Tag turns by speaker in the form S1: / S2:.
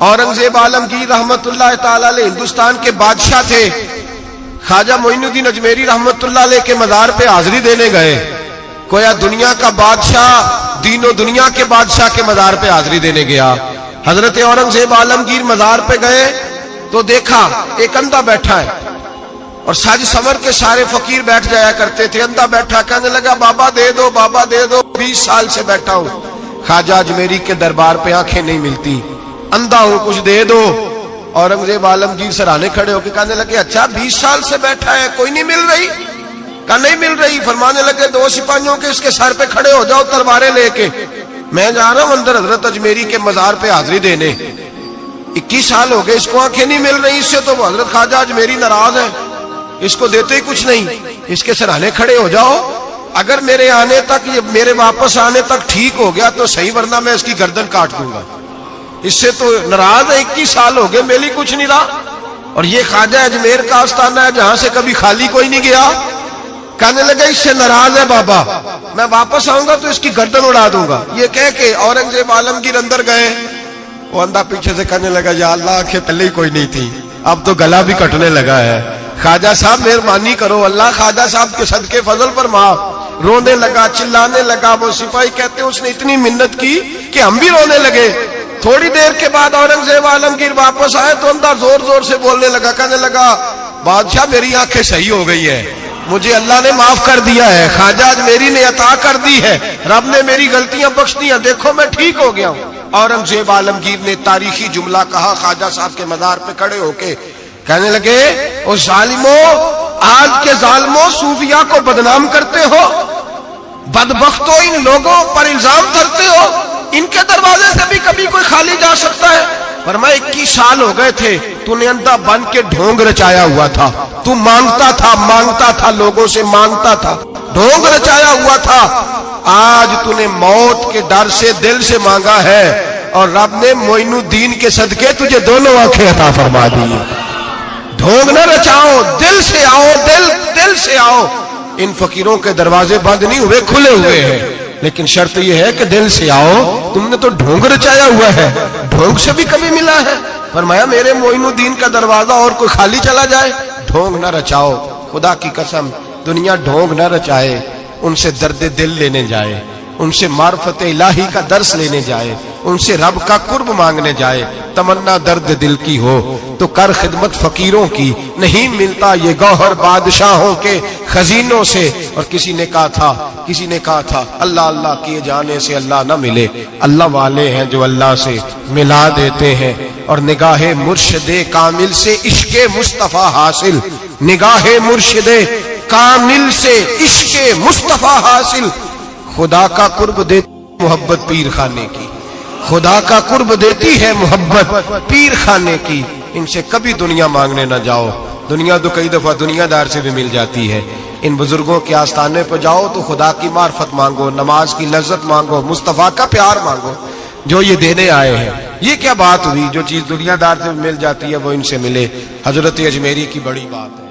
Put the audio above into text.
S1: اورنگزیب عالمگیر رحمت اللہ تعالی علیہ ہندوستان کے بادشاہ تھے. خواجہ معین الدین اجمیری رحمت اللہ علیہ کے مزار پہ حاضری دینے گئے. گویا دنیا کا بادشاہ دین و دنیا کے بادشاہ کے مزار پہ حاضری دینے گیا. حضرت اورنگزیب عالمگیر مزار پہ گئے تو دیکھا ایک اندھا بیٹھا ہے، اور سج سمر کے سارے فقیر بیٹھ جایا کرتے تھے. اندھا بیٹھا کہنے لگا بابا دے دو، بابا دے دو، 20 سال سے بیٹھا ہوں خواجہ اجمیری کے دربار پہ، آنکھیں نہیں ملتی، اندھا ہوں، کچھ دے دو. اورنگزیب عالمگیر سرانے کھڑے ہو کے کہنے لگے اچھا 20 سال سے بیٹھا ہے، کوئی نہیں مل رہی؟ کہا نہیں مل رہی. فرمانے لگے 2 سپاہیوں کے اس کے سر پہ کھڑے ہو جاؤ تلواریں لے کے، میں جا رہا ہوں اندر حضرت اجمیری کے مزار پہ حاضری دینے. 21 سال ہو گئے، اس کو آنکھیں نہیں مل رہی، اس سے تو حضرت خواجہ اجمیری ناراض ہے، اس کو دیتے ہی کچھ نہیں. اس کے سرانے کھڑے ہو جاؤ، اگر میرے آنے تک، میرے واپس آنے تک ٹھیک ہو گیا تو صحیح، ورنہ میں اس کی گردن کاٹ دوں گا. اس سے تو ناراض ہے، 21 سال ہو گئے، میلی کچھ نہیں رہا. اور یہ خواجہ اجمیر کا آستانہ ہے جہاں سے کبھی خالی کوئی نہیں گیا. کہنے لگا اس سے ناراض ہے بابا، میں واپس آؤں گا تو اس کی گردن اڑا دوں گا. یہ کہہ کے اورنگزیب عالمگیر اندر گئے. وہ اندھا پیچھے سے کہنے لگا یا اللہ، آنکھیں پہلے ہی کوئی نہیں تھی، اب تو گلا بھی کٹنے لگا ہے، خواجہ صاحب مہربانی کرو، اللہ خواجہ صاحب کے صدقے فضل پر معاف. رونے لگا، چلانے لگا. وہ سپاہی کہتے ہیں اس نے اتنی منت کی کہ ہم بھی رونے لگے. تھوڑی دیر کے بعد اورنگزیب عالمگیر واپس آئے تو اندھا زور زور سے بولنے لگا، کہنے لگا بادشاہ میری آنکھیں صحیح ہو گئی ہے، مجھے اللہ نے معاف کر دیا ہے، خواجہ اجمیری نے عطا کر دی ہے، رب نے میری غلطیاں بخش دی ہیں، دیکھو میں ٹھیک ہو گیا ہوں. اورنگزیب عالمگیر نے تاریخی جملہ کہا خواجہ صاحب کے مزار پہ کھڑے ہو کے، کہنے لگے او ظالموں، آج کے ظالموں صوفیاء کو بدنام کرتے ہو، بدبختوں ان لوگوں پر الزام کرتے ہو، ان کے دروازے سے بھی کبھی کوئی خالی جا سکتا ہے؟ فرمایا 21 سال ہو گئے تھے، تو نے اندھا بن کے ڈھونگ رچایا ہوا تھا، تو مانگتا تھا لوگوں سے، مانگتا تھا، ڈھونگ رچایا ہوا تھا. آج تو نے موت کے ڈر سے دل سے مانگا ہے، اور رب نے معین الدین کے صدقے تجھے دونوں آنکھیں عطا فرما دی. ڈھونگ نہ رچاؤ، دل سے آؤ، دل سے آؤ. ان فقیروں کے دروازے بند نہیں ہوئے، کھلے ہوئے ہیں، لیکن شرط یہ ہے کہ دل سے آؤ. تم نے تو ڈھونگ رچایا ہوا ہے، ڈھونگ سے بھی کبھی ملا ہے؟ فرمایا میرے معین الدین کا دروازہ اور کوئی خالی چلا جائے؟ ڈھونگ نہ رچاؤ، خدا کی قسم دنیا ڈھونگ نہ رچائے، ان سے درد دل لینے جائے، ان سے معرفت الہی کا درس لینے جائے، ان سے رب کا قرب مانگنے جائے. تمنا درد دل کی ہو تو کر خدمت فقیروں کی، نہیں ملتا یہ گوہر بادشاہوں کے خزینوں سے. اور کسی نے کہا تھا اللہ اللہ کیے جانے سے اللہ نہ ملے، اللہ والے ہیں جو اللہ سے ملا دیتے ہیں. اور نگاہ مرشد کامل سے عشق مصطفیٰ حاصل، نگاہ مرشد کامل سے عشق مصطفیٰ حاصل. خدا کا قرب دیتی محبت پیر خانے کی، خدا کا قرب دیتی ہے محبت پیر خانے کی. ان سے کبھی دنیا مانگنے نہ جاؤ، دنیا تو کئی دفعہ دنیا دار سے بھی مل جاتی ہے. ان بزرگوں کے آستانے پہ جاؤ تو خدا کی معرفت مانگو، نماز کی لذت مانگو، مصطفیٰ کا پیار مانگو جو یہ دینے آئے ہیں. یہ کیا بات ہوئی، جو چیز دنیا دار سے مل جاتی ہے وہ ان سے ملے. حضرت اجمیری کی بڑی بات ہے.